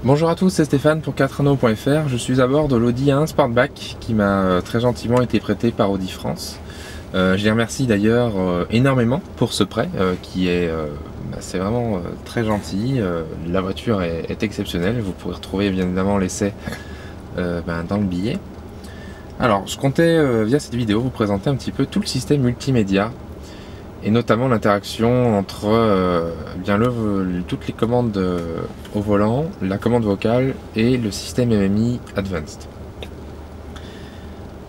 Bonjour à tous, c'est Stéphane pour 4anneaux.fr. Je suis à bord de l'Audi A1 Sportback qui m'a très gentiment été prêté par Audi France. Je les remercie d'ailleurs énormément pour ce prêt qui est c'est vraiment très gentil. La voiture est exceptionnelle. Vous pourrez retrouver bien évidemment l'essai dans le billet. Alors je comptais via cette vidéo vous présenter un petit peu tout le système multimédia et notamment l'interaction entre toutes les commandes au volant, la commande vocale et le système MMI Advanced.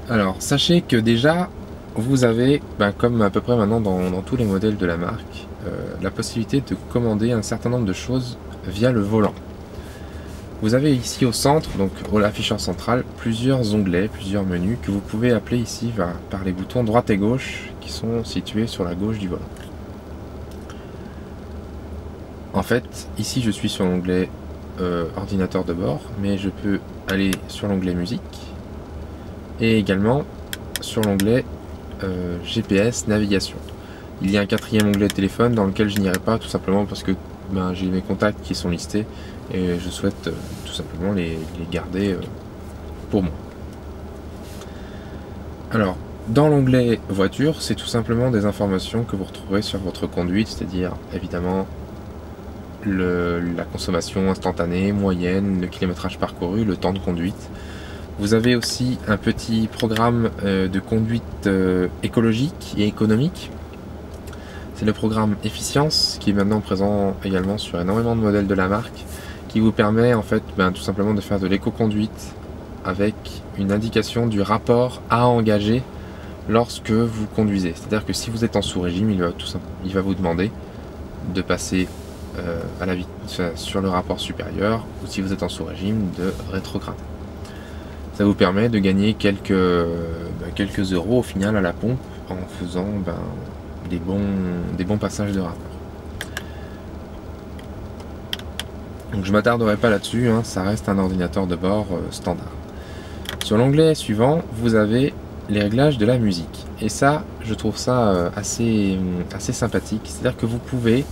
Alors sachez que déjà vous avez, comme à peu près maintenant dans tous les modèles de la marque, la possibilité de commander un certain nombre de choses via le volant. Vous avez ici au centre, donc à l'afficheur central, plusieurs onglets, plusieurs menus que vous pouvez appeler ici par les boutons droite et gauche qui sont situés sur la gauche du volant. En fait, ici je suis sur l'onglet ordinateur de bord, mais je peux aller sur l'onglet musique et également sur l'onglet GPS navigation. Il y a un quatrième onglet téléphone dans lequel je n'irai pas tout simplement parce que j'ai mes contacts qui sont listés et je souhaite tout simplement les garder pour moi. Alors, dans l'onglet voiture, c'est tout simplement des informations que vous retrouverez sur votre conduite, c'est-à-dire évidemment la consommation instantanée, moyenne, le kilométrage parcouru, le temps de conduite. Vous avez aussi un petit programme de conduite écologique et économique. C'est le programme Efficience qui est maintenant présent également sur énormément de modèles de la marque, qui vous permet en fait tout simplement de faire de l'éco-conduite avec une indication du rapport à engager lorsque vous conduisez. C'est-à-dire que si vous êtes en sous-régime, il va vous demander de passer sur le rapport supérieur, ou si vous êtes en sous-régime, de rétrograder. Ça vous permet de gagner quelques euros au final à la pompe en faisant des bons passages de rapport. Donc je m'attarderai pas là-dessus, ça reste un ordinateur de bord standard. Sur l'onglet suivant, vous avez les réglages de la musique. Et ça, je trouve ça assez sympathique. C'est-à-dire que vous pouvez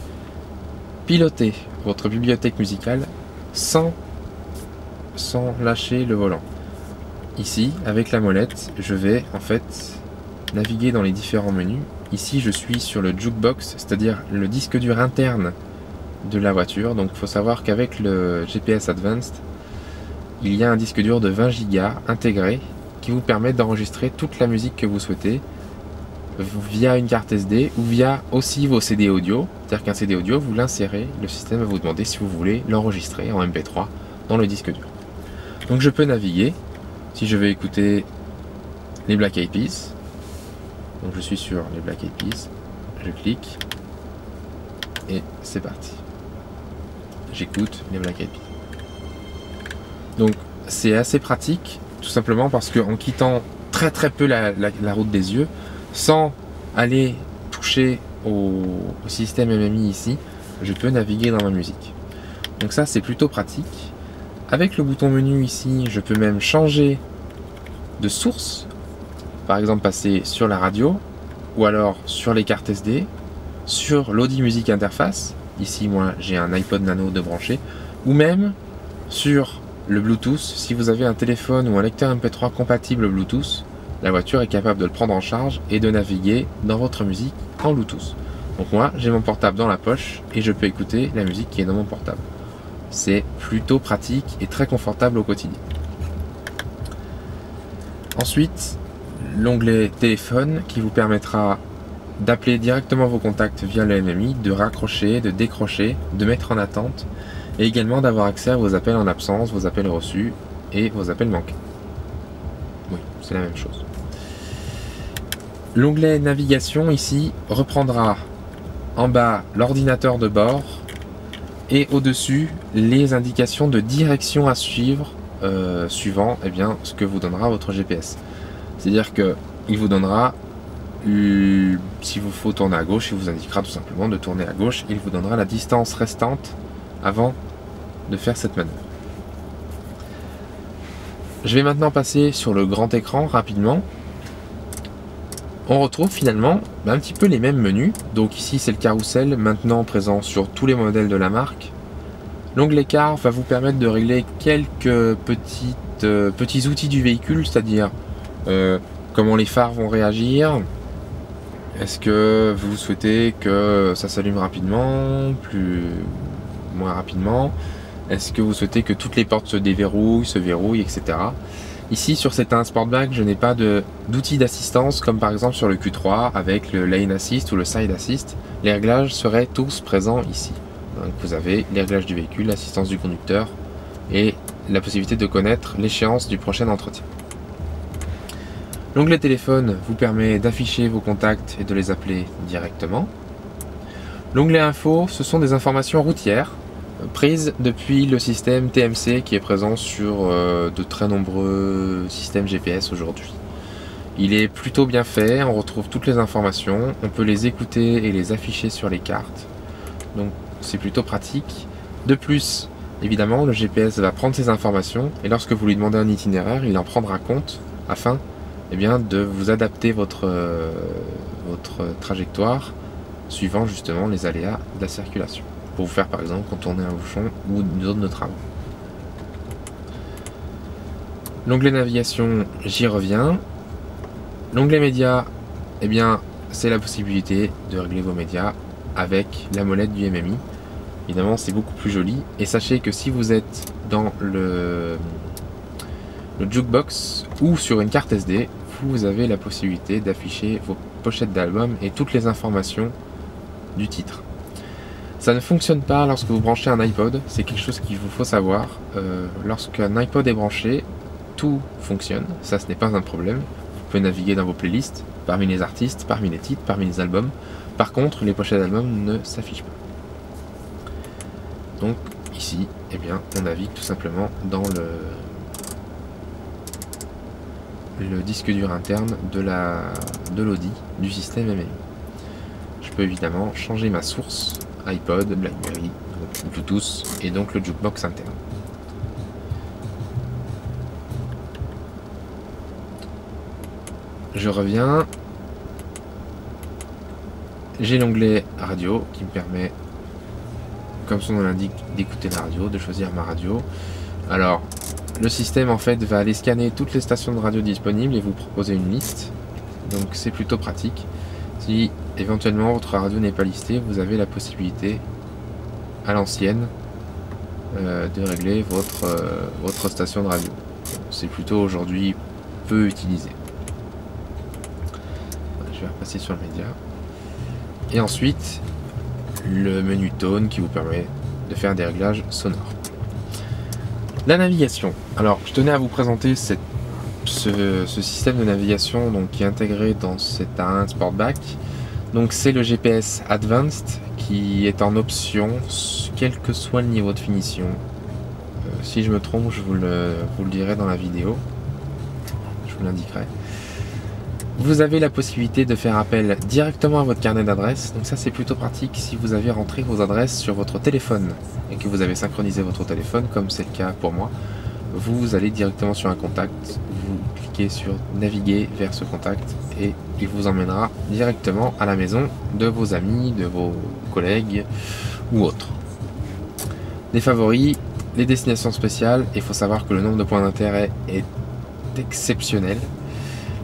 piloter votre bibliothèque musicale sans lâcher le volant. Ici, avec la molette, je vais en fait naviguer dans les différents menus. Ici, je suis sur le jukebox, c'est-à-dire le disque dur interne de la voiture. Donc, il faut savoir qu'avec le GPS Advanced, il y a un disque dur de 20 Go intégré qui vous permet d'enregistrer toute la musique que vous souhaitez via une carte SD ou via aussi vos CD audio. C'est-à-dire qu'un CD audio, vous l'insérez, le système va vous demander si vous voulez l'enregistrer en MP3 dans le disque dur. Donc, je peux naviguer. Si je veux écouter les Black Eyed Peas, donc je suis sur les Black Eyed Peas, je clique et c'est parti. J'écoute les Black Eyed Peas. Donc c'est assez pratique, tout simplement parce qu'en quittant très peu la route des yeux, sans aller toucher au système MMI ici, je peux naviguer dans ma musique. Donc ça c'est plutôt pratique. Avec le bouton menu ici, je peux même changer de source, par exemple passer sur la radio, ou alors sur les cartes SD, sur l'Audi Music Interface, ici moi j'ai un iPod Nano de branché, ou même sur le Bluetooth. Si vous avez un téléphone ou un lecteur MP3 compatible Bluetooth, la voiture est capable de le prendre en charge et de naviguer dans votre musique en Bluetooth. Donc moi j'ai mon portable dans la poche et je peux écouter la musique qui est dans mon portable. C'est plutôt pratique et très confortable au quotidien. Ensuite, l'onglet téléphone qui vous permettra d'appeler directement vos contacts via le MMI, de raccrocher, de décrocher, de mettre en attente et également d'avoir accès à vos appels en absence, vos appels reçus et vos appels manqués. Oui, c'est la même chose. L'onglet navigation ici reprendra en bas l'ordinateur de bord et au-dessus les indications de direction à suivre suivant ce que vous donnera votre GPS. C'est-à-dire qu'il vous donnera, s'il vous faut tourner à gauche, il vous indiquera tout simplement de tourner à gauche, il vous donnera la distance restante avant de faire cette manœuvre. Je vais maintenant passer sur le grand écran rapidement. On retrouve finalement un petit peu les mêmes menus. Donc ici c'est le carrousel maintenant présent sur tous les modèles de la marque. L'onglet car va vous permettre de régler quelques petits outils du véhicule, c'est-à-dire comment les phares vont réagir. Est-ce que vous souhaitez que ça s'allume rapidement, moins rapidement? Est-ce que vous souhaitez que toutes les portes se déverrouillent, se verrouillent, etc. Ici, sur cet Sportback, je n'ai pas d'outils d'assistance, comme par exemple sur le Q3, avec le Lane Assist ou le Side Assist. Les réglages seraient tous présents ici. Donc vous avez les réglages du véhicule, l'assistance du conducteur et la possibilité de connaître l'échéance du prochain entretien. L'onglet téléphone vous permet d'afficher vos contacts et de les appeler directement. L'onglet info, ce sont des informations routières prises depuis le système TMC qui est présent sur de très nombreux systèmes GPS aujourd'hui. Il est plutôt bien fait, on retrouve toutes les informations, on peut les écouter et les afficher sur les cartes. Donc c'est plutôt pratique. De plus, évidemment, le GPS va prendre ces informations et lorsque vous lui demandez un itinéraire, il en prendra compte afin de vous adapter votre trajectoire suivant justement les aléas de la circulation. Pour vous faire par exemple contourner un bouchon ou une zone de travaux. L'onglet navigation, j'y reviens. L'onglet médias, c'est la possibilité de régler vos médias avec la molette du MMI. Évidemment, c'est beaucoup plus joli. Et sachez que si vous êtes dans le jukebox ou sur une carte SD, vous avez la possibilité d'afficher vos pochettes d'albums et toutes les informations du titre. Ça ne fonctionne pas lorsque vous branchez un iPod, c'est quelque chose qu'il vous faut savoir. Lorsqu'un iPod est branché, tout fonctionne, ça ce n'est pas un problème. Vous pouvez naviguer dans vos playlists, parmi les artistes, parmi les titres, parmi les albums. Par contre, les pochettes d'albums ne s'affichent pas. Donc ici, on navigue tout simplement dans le disque dur interne de l'Audi du système MMI. Je peux évidemment changer ma source iPod, BlackBerry, Bluetooth et donc le jukebox interne. Je reviens. J'ai l'onglet radio qui me permet, comme son nom l'indique, d'écouter la radio, de choisir ma radio. Alors, le système en fait va aller scanner toutes les stations de radio disponibles et vous proposer une liste. Donc c'est plutôt pratique. Si éventuellement votre radio n'est pas listée, vous avez la possibilité à l'ancienne de régler votre station de radio. C'est plutôt aujourd'hui peu utilisé. Je vais repasser sur le média. Et ensuite, le menu tone qui vous permet de faire des réglages sonores. La navigation. Alors, je tenais à vous présenter ce système de navigation qui est intégré dans cet A1 Sportback. Donc, c'est le GPS Advanced qui est en option, quel que soit le niveau de finition. Si je me trompe, je vous le dirai dans la vidéo. Je vous l'indiquerai. Vous avez la possibilité de faire appel directement à votre carnet d'adresses. Donc ça c'est plutôt pratique si vous avez rentré vos adresses sur votre téléphone et que vous avez synchronisé votre téléphone, comme c'est le cas pour moi. Vous allez directement sur un contact, vous cliquez sur naviguer vers ce contact et il vous emmènera directement à la maison de vos amis, de vos collègues ou autres. Les favoris, les destinations spéciales. Il faut savoir que le nombre de points d'intérêt est exceptionnel.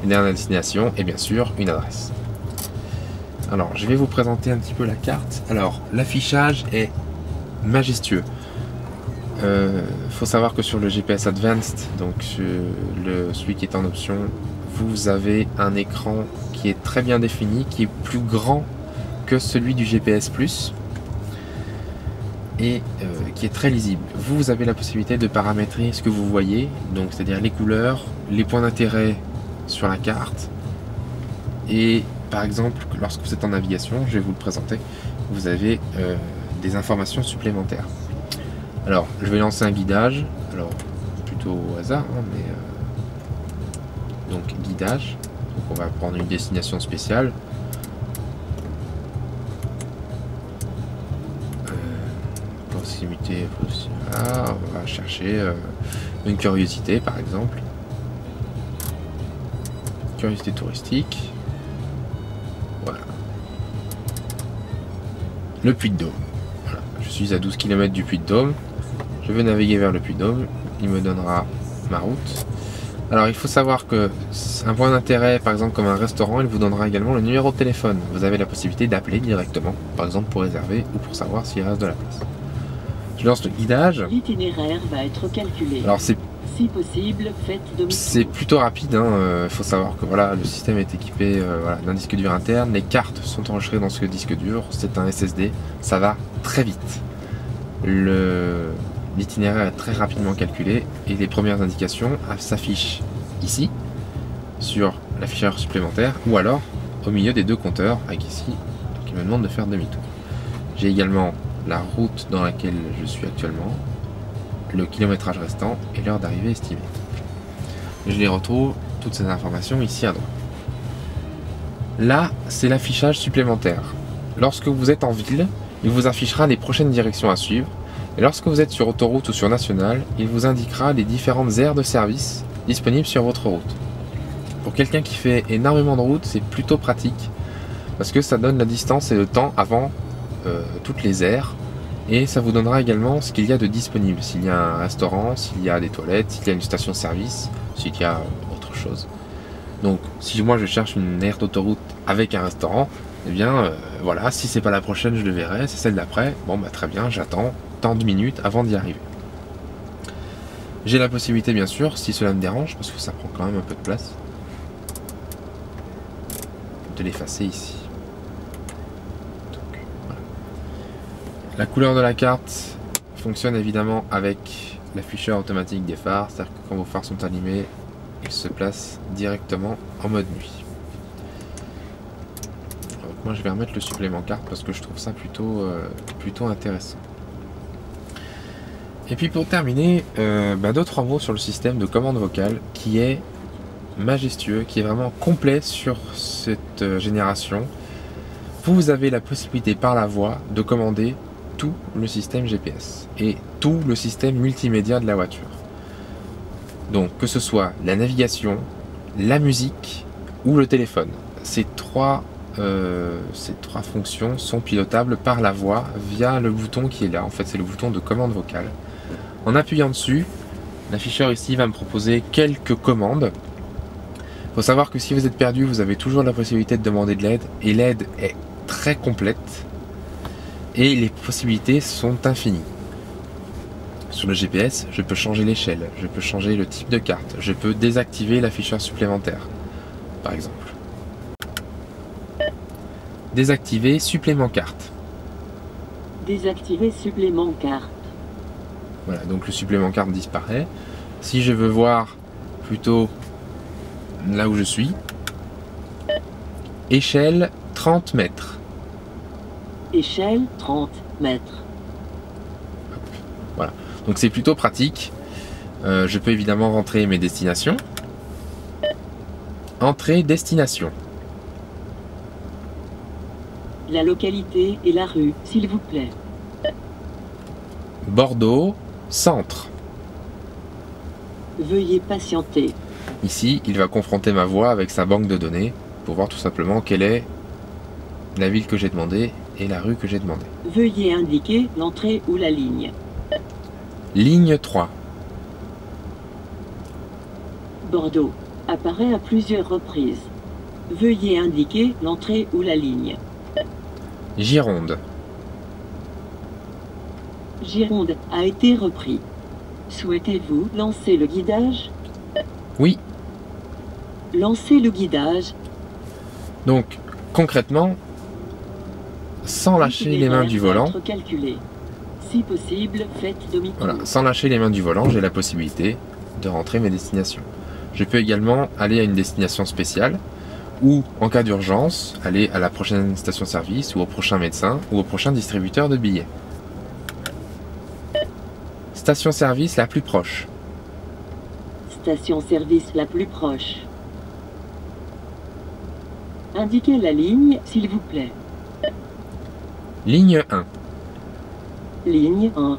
Une dernière destination et bien sûr une adresse. Alors je vais vous présenter un petit peu la carte. Alors l'affichage est majestueux. Faut savoir que sur le GPS Advanced, donc celui qui est en option, vous avez un écran qui est très bien défini, qui est plus grand que celui du GPS Plus et qui est très lisible. Vous avez la possibilité de paramétrer ce que vous voyez, donc c'est-à-dire les couleurs, les points d'intérêt sur la carte et par exemple lorsque vous êtes en navigation, je vais vous le présenter, vous avez des informations supplémentaires. Alors je vais lancer un guidage, alors plutôt au hasard mais donc guidage, donc on va prendre une destination spéciale, proximité, voilà, on va chercher une curiosité par exemple. Curiosité touristique. Voilà. Le Puy-de-Dôme. Voilà. Je suis à 12 km du Puy-de-Dôme. Je vais naviguer vers le Puy-de-Dôme. Il me donnera ma route. Alors il faut savoir que un point d'intérêt, par exemple comme un restaurant, il vous donnera également le numéro de téléphone. Vous avez la possibilité d'appeler directement, par exemple pour réserver ou pour savoir s'il reste de la place. Je lance le guidage. L'itinéraire va être calculé. Alors c'est si possible, faites demi-tour. C'est plutôt rapide, il faut savoir que voilà, le système est équipé voilà, d'un disque dur interne, les cartes sont enregistrées dans ce disque dur, c'est un SSD, ça va très vite. L'itinéraire est très rapidement calculé et les premières indications s'affichent ici, sur l'afficheur supplémentaire, ou alors au milieu des deux compteurs, avec ici, qui me demande de faire demi-tour. J'ai également la route dans laquelle je suis actuellement, le kilométrage restant et l'heure d'arrivée estimée. Je les retrouve, toutes ces informations, ici à droite. Là, c'est l'affichage supplémentaire. Lorsque vous êtes en ville, il vous affichera les prochaines directions à suivre. Et lorsque vous êtes sur autoroute ou sur nationale, il vous indiquera les différentes aires de service disponibles sur votre route. Pour quelqu'un qui fait énormément de route, c'est plutôt pratique parce que ça donne la distance et le temps avant toutes les aires. Et ça vous donnera également ce qu'il y a de disponible, s'il y a un restaurant, s'il y a des toilettes, s'il y a une station-service, s'il y a autre chose. Donc si moi je cherche une aire d'autoroute avec un restaurant, eh bien voilà, si c'est pas la prochaine je le verrai, c'est celle d'après, bon bah très bien, j'attends tant de minutes avant d'y arriver. J'ai la possibilité bien sûr, si cela me dérange, parce que ça prend quand même un peu de place, de l'effacer ici. La couleur de la carte fonctionne évidemment avec l'afficheur automatique des phares, c'est-à-dire que quand vos phares sont allumés, ils se placent directement en mode nuit. Donc moi je vais remettre le supplément carte parce que je trouve ça plutôt intéressant. Et puis pour terminer, 2-3 mots sur le système de commande vocale qui est majestueux, qui est vraiment complet sur cette génération. Vous avez la possibilité par la voix de commander tout le système GPS et tout le système multimédia de la voiture. Donc que ce soit la navigation, la musique ou le téléphone, ces trois fonctions sont pilotables par la voix via le bouton qui est là. En fait, c'est le bouton de commande vocale. En appuyant dessus, l'afficheur ici va me proposer quelques commandes. Il faut savoir que si vous êtes perdu, vous avez toujours la possibilité de demander de l'aide et l'aide est très complète. Et les possibilités sont infinies. Sur le GPS, je peux changer l'échelle, je peux changer le type de carte, je peux désactiver l'afficheur supplémentaire, par exemple. Désactiver supplément carte. Désactiver supplément carte. Voilà, donc le supplément carte disparaît. Si je veux voir plutôt là où je suis, échelle 30 mètres. Échelle 30 mètres. Voilà, donc c'est plutôt pratique. Je peux évidemment rentrer mes destinations. Entrée destination. La localité et la rue, s'il vous plaît. Bordeaux, centre. Veuillez patienter. Ici, il va confronter ma voix avec sa banque de données pour voir tout simplement quelle est la ville que j'ai demandée et la rue que j'ai demandée. Veuillez indiquer l'entrée ou la ligne. Ligne 3. Bordeaux apparaît à plusieurs reprises. Veuillez indiquer l'entrée ou la ligne. Gironde. Gironde a été repris. Souhaitez-vous lancer le guidage? Oui. Lancez le guidage. Donc, concrètement, sans lâcher les mains du volant, si possible, faites demi-tour. voilà, sans lâcher les mains du volant, j'ai la possibilité de rentrer mes destinations. Je peux également aller à une destination spéciale ou, en cas d'urgence, aller à la prochaine station-service ou au prochain médecin ou au prochain distributeur de billets. Station-service la plus proche. Station-service la plus proche. Indiquez la ligne, s'il vous plaît. Ligne 1. Ligne 1.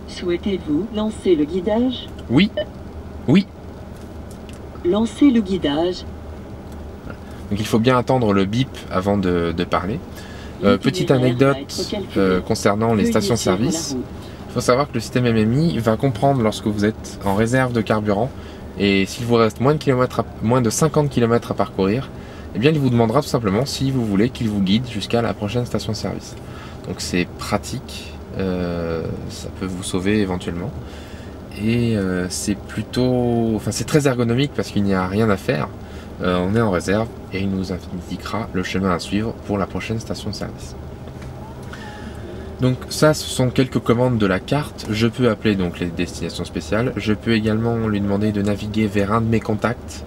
Souhaitez-vous lancer le guidage? Oui. Oui. Lancez le guidage. Donc il faut bien attendre le bip avant de parler. Petite anecdote concernant les stations-service. Il faut savoir que le système MMI va comprendre lorsque vous êtes en réserve de carburant et s'il vous reste moins de 50 km à parcourir, eh bien il vous demandera tout simplement si vous voulez qu'il vous guide jusqu'à la prochaine station-service. Donc c'est pratique, ça peut vous sauver éventuellement. Et c'est très ergonomique parce qu'il n'y a rien à faire. On est en réserve et il nous indiquera le chemin à suivre pour la prochaine station de service. Donc ça, ce sont quelques commandes de la carte. Je peux appeler donc les destinations spéciales. Je peux également lui demander de naviguer vers un de mes contacts.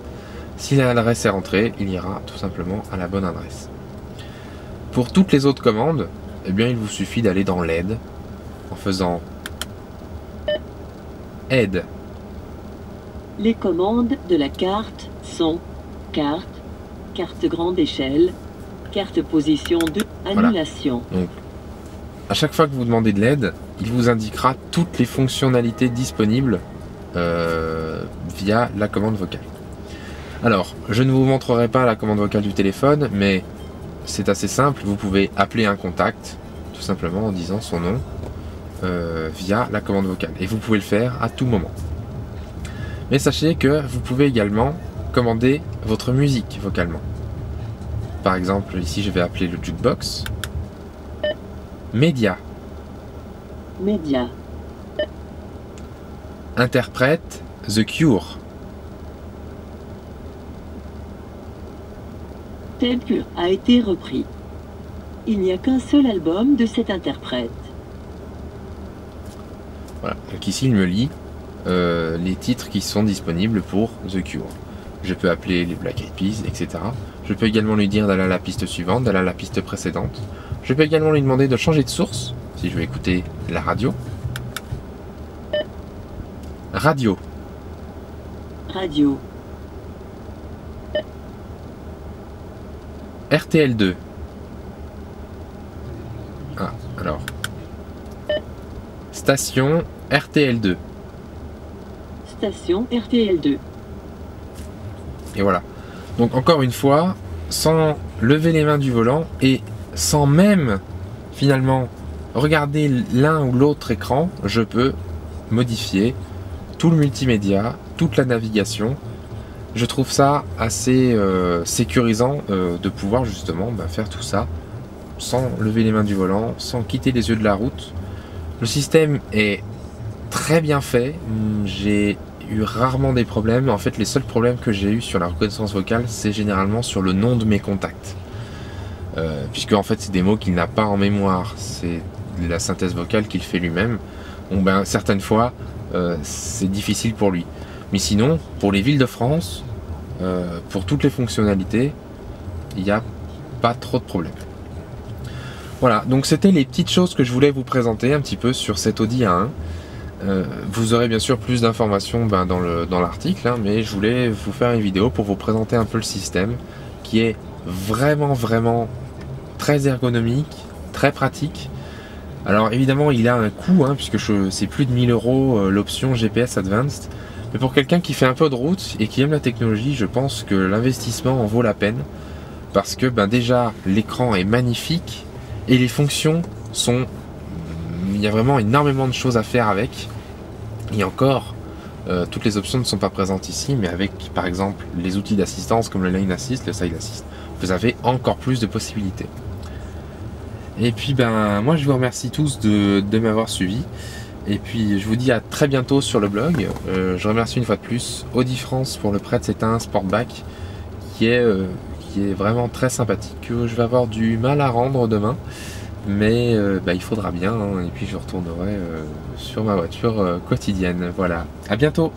Si l'adresse est rentrée, il ira tout simplement à la bonne adresse. Pour toutes les autres commandes, eh bien, il vous suffit d'aller dans l'aide en faisant aide. Les commandes de la carte sont carte, carte grande échelle, carte position 2, annulation. Voilà. Donc, à chaque fois que vous demandez de l'aide, il vous indiquera toutes les fonctionnalités disponibles via la commande vocale. Alors, je ne vous montrerai pas la commande vocale du téléphone, mais c'est assez simple. Vous pouvez appeler un contact, tout simplement en disant son nom, via la commande vocale. Et vous pouvez le faire à tout moment. Mais sachez que vous pouvez également commander votre musique vocalement. Par exemple, ici je vais appeler le jukebox. Média. Média. Interprète The Cure. Ted Cure a été repris. Il n'y a qu'un seul album de cet interprète. Voilà, donc ici il me lit les titres qui sont disponibles pour The Cure. Je peux appeler les Black Eyed Peas, etc. Je peux également lui dire d'aller à la piste suivante, d'aller à la piste précédente. Je peux également lui demander de changer de source, si je veux écouter la radio. Radio. Radio. RTL2. Ah, alors. Station RTL2. Station RTL2. Et voilà. Donc encore une fois, sans lever les mains du volant et sans même finalement regarder l'un ou l'autre écran, je peux modifier tout le multimédia, toute la navigation. Je trouve ça assez sécurisant de pouvoir justement faire tout ça sans lever les mains du volant, sans quitter les yeux de la route. Le système est très bien fait. J'ai eu rarement des problèmes. En fait, les seuls problèmes que j'ai eu sur la reconnaissance vocale, c'est généralement sur le nom de mes contacts. Puisque en fait, c'est des mots qu'il n'a pas en mémoire. C'est la synthèse vocale qu'il fait lui-même. Donc certaines fois, c'est difficile pour lui. Mais sinon, pour les villes de France, pour toutes les fonctionnalités, il n'y a pas trop de problèmes. Voilà, donc c'était les petites choses que je voulais vous présenter un petit peu sur cet Audi A1. Vous aurez bien sûr plus d'informations dans l'article, mais je voulais vous faire une vidéo pour vous présenter un peu le système qui est vraiment très ergonomique, très pratique. Alors évidemment il a un coût, puisque c'est plus de 1000 € l'option GPS Advanced. Mais pour quelqu'un qui fait un peu de route et qui aime la technologie, je pense que l'investissement en vaut la peine. Parce que déjà l'écran est magnifique et les fonctions sont... Il y a vraiment énormément de choses à faire avec. Et encore, toutes les options ne sont pas présentes ici, mais avec par exemple les outils d'assistance comme le Lane Assist, le Side Assist, vous avez encore plus de possibilités. Et puis moi je vous remercie tous de m'avoir suivi. Et puis je vous dis à très bientôt sur le blog. Je remercie une fois de plus Audi France pour le prêt de cet A1 Sportback qui est vraiment très sympathique, que je vais avoir du mal à rendre demain. Mais il faudra bien, et puis je retournerai sur ma voiture quotidienne. Voilà, à bientôt.